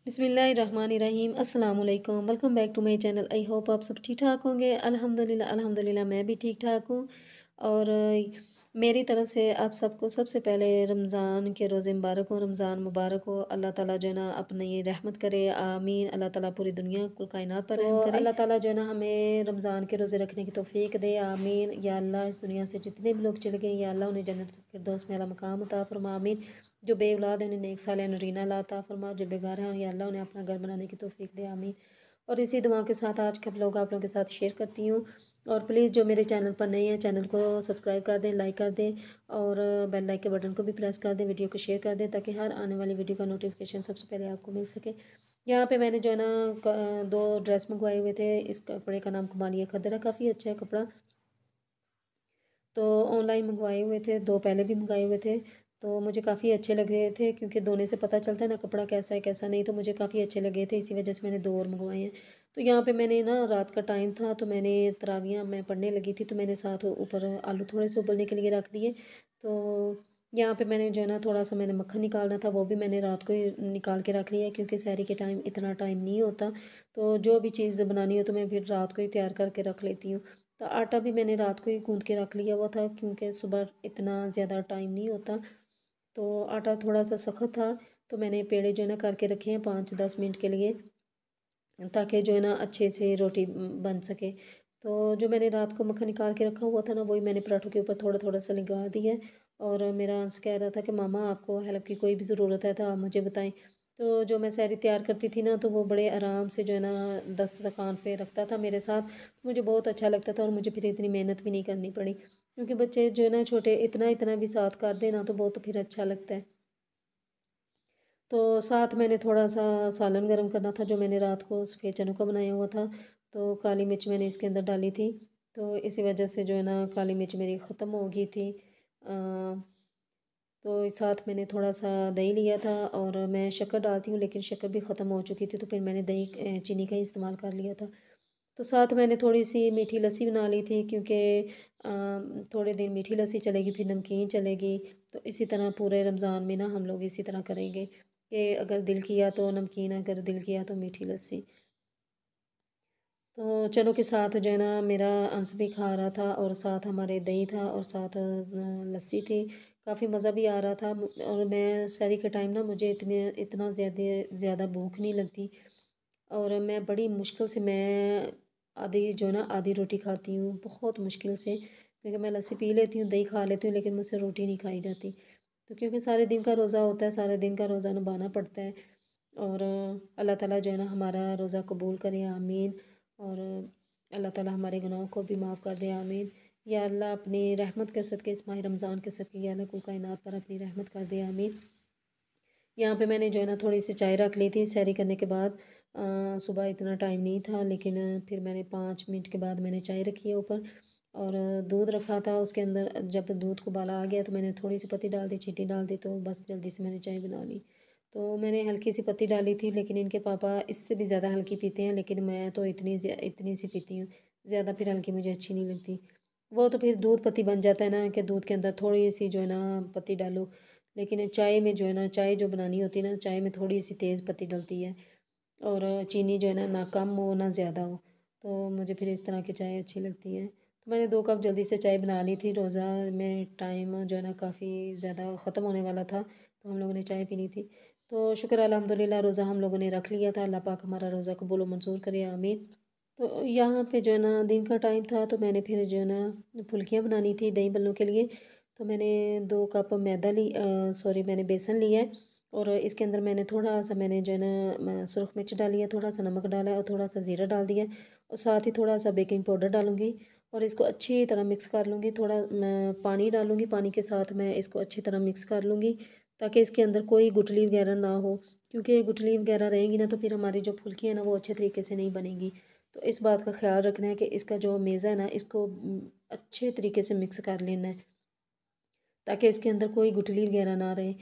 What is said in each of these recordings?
बिस्मिल्लाहिर्रहमानिर्रहीम अस्सलाम वालेकुम welcome back to my channel. I hope आप सब ठीक ठाक होंगे। अल्हम्दुलिल्लाह अल्हम्दुलिल्लाह मैं भी ठीक ठाक हूँ। और मेरी तरफ से आप सबको सबसे पहले रमज़ान के रोज़े मुबारक हो, रमज़ान मुबारक हो। अल्लाह ताला जो है ना अपनी रहमत करे, आमीन। अल्लाह ताला पूरी दुनिया कुल कायनात पर रहम करे। अल्लाह ताला जो है ना हमें रमज़ान के रोज़े रखने की तौफ़ीक दे, आमीन। या अल्लाह इस दुनिया से जितने भी लोग चले गए या अल्लाह उन्हें जन्नत फिरदौस में आला मकाम अता फरमा, आमीन। जो बेऔलाद है उन्हें नेक सालिह नरीना अल्लाह अता फरमा, जो बेघर हैं या अल्लाह उन्हें अपना घर बनाने की तौफ़ीक दे, आमीन। और इसी दुआ के साथ आज का व्लॉग आप लोगों के साथ शेयर करती हूँ। और प्लीज़ जो मेरे चैनल पर नए हैं चैनल को सब्सक्राइब कर दें, लाइक कर दें और बेल लाइक के बटन को भी प्रेस कर दें, वीडियो को शेयर कर दें ताकि हर आने वाली वीडियो का नोटिफिकेशन सबसे पहले आपको मिल सके। यहाँ पे मैंने जो है ना दो ड्रेस मंगवाए हुए थे। इस कपड़े का नाम कुमालिया खद्दर है, काफ़ी अच्छा है कपड़ा। तो ऑनलाइन मंगवाए हुए थे, दो पहले भी मंगाए हुए थे। तो मुझे काफ़ी अच्छे लग रहे थे क्योंकि धोने से पता चलता है ना कपड़ा कैसा है कैसा नहीं। तो मुझे काफ़ी अच्छे लगे थे, इसी वजह से मैंने दो और मंगवाए हैं। तो यहाँ पे मैंने ना रात का टाइम था तो मैंने तरावियाँ मैं पढ़ने लगी थी तो मैंने साथ ऊपर आलू थोड़े से उबलने के लिए रख दिए। तो यहाँ पे मैंने जो है ना थोड़ा सा मैंने मक्खन निकालना था, वो भी मैंने रात को ही निकाल के रख लिया क्योंकि सहरी के टाइम इतना टाइम नहीं होता। तो जो भी चीज़ बनानी हो तो मैं फिर रात को ही तैयार करके रख लेती हूँ। तो आटा भी मैंने रात को ही गूँध के रख लिया हुआ था क्योंकि सुबह इतना ज़्यादा टाइम नहीं होता। तो आटा थोड़ा सा सख्त था तो मैंने पेड़े जो है ना करके रखे हैं 5-10 मिनट के लिए ताकि जो है ना अच्छे से रोटी बन सके। तो जो मैंने रात को मक्खन निकाल के रखा हुआ था ना वही मैंने पराठों के ऊपर थोड़ा थोड़ा सा लगा दिया है। और मेरा अंश कह रहा था कि मामा आपको हेल्प की कोई भी ज़रूरत है तो आप मुझे बताएं। तो जो मैं सहरी तैयार करती थी ना तो वो बड़े आराम से जो है ना दस्तरखान पे रखता था मेरे साथ, तो मुझे बहुत अच्छा लगता था और मुझे फिर इतनी मेहनत भी नहीं करनी पड़ी क्योंकि बच्चे जो है ना छोटे इतना इतना भी साथ कर देना तो बहुत फिर अच्छा लगता है। तो साथ मैंने थोड़ा सा सालन गरम करना था जो मैंने रात को सफ़ेद चनों का बनाया हुआ था। तो काली मिर्च मैंने इसके अंदर डाली थी। तो इसी वजह से जो है ना काली मिर्च मेरी ख़त्म हो गई थी। तो साथ मैंने थोड़ा सा दही लिया था और मैं शक्कर डालती हूँ लेकिन शक्कर भी ख़त्म हो चुकी थी तो फिर मैंने दही चीनी का ही इस्तेमाल कर लिया था। तो साथ मैंने थोड़ी सी मीठी लस्सी बना ली थी क्योंकि थोड़े दिन मीठी लस्सी चलेगी फिर नमकीन चलेगी। तो इसी तरह पूरे रमज़ान में ना हम लोग इसी तरह करेंगे कि अगर दिल किया तो नमकीन, अगर दिल किया तो मीठी लस्सी। तो चलो के साथ जो है ना मेरा अंश भी खा रहा था और साथ हमारे दही था और साथ लस्सी थी। काफ़ी मज़ा भी आ रहा था और मैं सहरी के टाइम ना मुझे इतना ज़्यादा भूख नहीं लगती। और मैं बड़ी मुश्किल से मैं आधी जो है ना आधी रोटी खाती हूँ, बहुत मुश्किल से, क्योंकि मैं लस्सी पी लेती हूँ, दही खा लेती हूँ लेकिन मुझसे रोटी नहीं खाई जाती। तो क्योंकि सारे दिन का रोज़ा होता है, सारे दिन का रोज़ा निभाना पड़ता है। और अल्लाह ताला जो है ना हमारा रोज़ा कबूल करे, आमीन। और अल्लाह ताला हमारे गुनाहों को भी माफ़ कर दे, आमीन। या अल्लाह अपनी रहमत के सदक़े इस माह रमज़ान के सदक़े या अल्लाह कुल कायनात पर अपनी रहमत कर दे, आमीन। यहाँ पे मैंने जो है ना थोड़ी सी चाय रख ली थी सहरी करने के बाद। सुबह इतना टाइम नहीं था लेकिन फिर मैंने 5 मिनट के बाद मैंने चाय रखी है ऊपर। और दूध रखा था उसके अंदर, जब दूध को उबाला आ गया तो मैंने थोड़ी सी पत्ती डाल दी, चीनी डाल दी, तो बस जल्दी से मैंने चाय बना ली। तो मैंने हल्की सी पत्ती डाली थी लेकिन इनके पापा इससे भी ज़्यादा हल्की पीते हैं लेकिन मैं तो इतनी सी पीती हूँ। ज़्यादा फिर हल्की मुझे अच्छी नहीं लगती। वो तो फिर दूध पत्ती बन जाता है ना कि दूध के अंदर थोड़ी सी जो है ना पत्ती डालो। लेकिन चाय में जो है ना चाय जो बनानी होती है ना चाय में थोड़ी सी तेज़ पत्ती डलती है। और चीनी जो है ना कम हो ना ज़्यादा हो। तो मुझे फिर इस तरह की चाय अच्छी लगती है। तो मैंने 2 कप जल्दी से चाय बना ली थी। रोज़ा में टाइम जो है ना काफ़ी ज़्यादा ख़त्म होने वाला था तो हम लोगों ने चाय पीनी थी। तो शुक्र अल्हम्दुलिल्लाह रोज़ा हम लोगों ने रख लिया था। अल्लाह पाक हमारा रोज़ा कबूल व मंजूर करे, आमीन। तो यहाँ पे जो है ना दिन का टाइम था तो मैंने फिर जो है ना फुल्कियाँ बनानी थी दही बल्लों के लिए। तो मैंने 2 कप सॉरी मैंने बेसन लिया है। और इसके अंदर मैंने थोड़ा सा मैंने जो है ना सुरख मिर्च डाली है, थोड़ा सा नमक डाला है और थोड़ा सा ज़ीरा डाल दिया है। और साथ ही थोड़ा सा बेकिंग पाउडर डालूंगी और इसको अच्छी तरह मिक्स कर लूँगी। थोड़ा मैं पानी डालूँगी, पानी के साथ मैं इसको अच्छी तरह मिक्स कर लूँगी ताकि इसके अंदर कोई गुठली वगैरह ना हो। क्योंकि गुठली वगैरह रहेंगी ना तो फिर हमारी जो फुल्की है ना वो अच्छे तरीके से नहीं बनेगी। तो इस बात का ख्याल रखना है कि इसका जो मेज़ा है ना इसको अच्छे तरीके से मिक्स कर लेना है ताकि इसके अंदर कोई गुठली वगैरह ना रहे।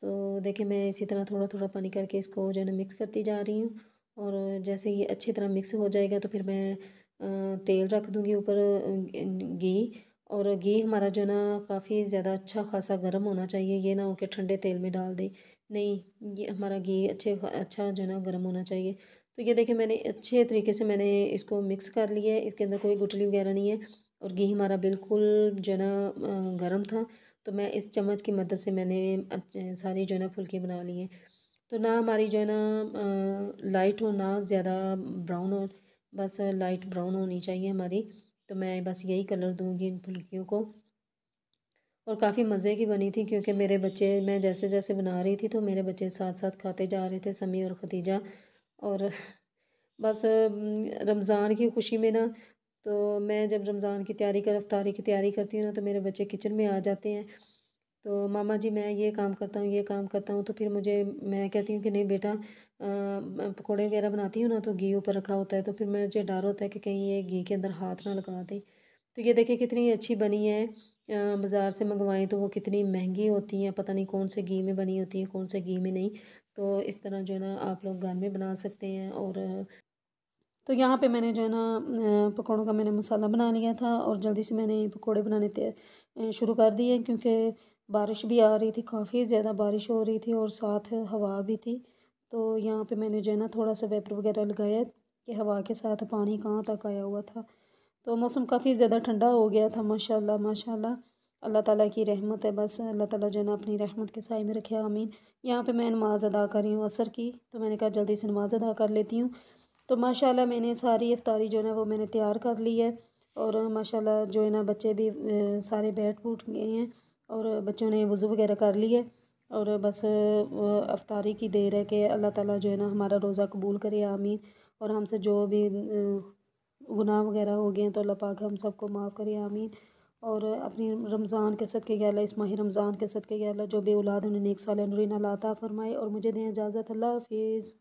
तो देखिए मैं इसी तरह थोड़ा थोड़ा पानी करके इसको जो है ना मिक्स करती जा रही हूँ। और जैसे ये अच्छी तरह मिक्स हो जाएगा तो फिर मैं तेल रख दूँगी ऊपर, घी। और घी हमारा जो है ना काफ़ी ज़्यादा अच्छा खासा गर्म होना चाहिए, ये ना हो कि ठंडे तेल में डाल दें। नहीं, ये हमारा घी अच्छा जो है ना गर्म होना चाहिए। तो ये देखिए मैंने अच्छे तरीके से मैंने इसको मिक्स कर लिया है, इसके अंदर कोई गुठली वगैरह नहीं है और घी हमारा बिल्कुल जो है ना गर्म था। तो मैं इस चम्मच की मदद से मैंने सारी जो है ना फुल्की बना ली हैं। तो ना हमारी जो है ना लाइट हो ना ज़्यादा ब्राउन हो, बस लाइट ब्राउन होनी चाहिए हमारी। तो मैं बस यही कलर दूंगी इन फुल्कियों को। और काफ़ी मज़े की बनी थी क्योंकि मेरे बच्चे, मैं जैसे जैसे बना रही थी तो मेरे बच्चे साथ साथ खाते जा रहे थे, समी और खतीजा। और बस रमज़ान की खुशी में ना, तो मैं जब रमज़ान की तैयारी कर इफ्तारी की तैयारी करती हूँ ना तो मेरे बच्चे किचन में आ जाते हैं। तो मामा जी मैं ये काम करता हूँ, ये काम करता हूँ, तो फिर मुझे, मैं कहती हूँ कि नहीं बेटा, मैं पकौड़े वगैरह बनाती हूँ ना तो घी ऊपर रखा होता है, तो फिर मुझे डर होता है कि कहीं ये घी के अंदर हाथ ना लगा दें। तो ये देखिए कितनी अच्छी बनी है। बाज़ार से मंगवाएं तो वो कितनी महंगी होती हैं, पता नहीं कौन से घी में बनी होती हैं, कौन से घी में नहीं। तो इस तरह जो है ना आप लोग घर में बना सकते हैं। और तो यहाँ पे मैंने जो है ना पकौड़ों का मैंने मसाला बना लिया था और जल्दी से मैंने पकौड़े बनाने शुरू कर दिए क्योंकि बारिश भी आ रही थी, काफ़ी ज़्यादा बारिश हो रही थी और साथ हवा भी थी। तो यहाँ पे मैंने जो है ना थोड़ा सा वेपर वगैरह लगाया कि हवा के साथ पानी कहाँ तक आया हुआ था। तो मौसम काफ़ी ज़्यादा ठंडा हो गया था, माशाल्लाह माशाल्लाह। अल्लाह ताला की रहमत है, बस अल्लाह ताला जो है ना अपनी रहमत के साए में रखे, आमीन। यहाँ पे मैं नमाज़ अदा कर रही हूँ असर की, तो मैंने कहा जल्दी से नमाज़ अदा कर लेती हूँ। तो माशाल्लाह मैंने सारी इफ्तारी जो है ना वो मैंने तैयार कर ली है। और माशाल्लाह जो है ना बच्चे भी सारे बैठ बूठ गए हैं और बच्चों ने वज़ू वगैरह कर लिया है। और बस इफ्तारी की देर है कि अल्लाह ताला जो है ना हमारा रोज़ा कबूल करे, आमीन। और हमसे जो भी गुनाह वगैरह हो गए हैं तो अल्लाह पाक हम सबको माफ़ करे, आमीन। और अपनी रमज़ान के सदक़े या अल्लाह, इस माह रमज़ान के सदक़े या अल्लाह जो भी औलाद उन्हें नेक साल नूरीन अता फ़रमाए। और मुझे दें इजाज़त, अल्लाह हाफ़िज़।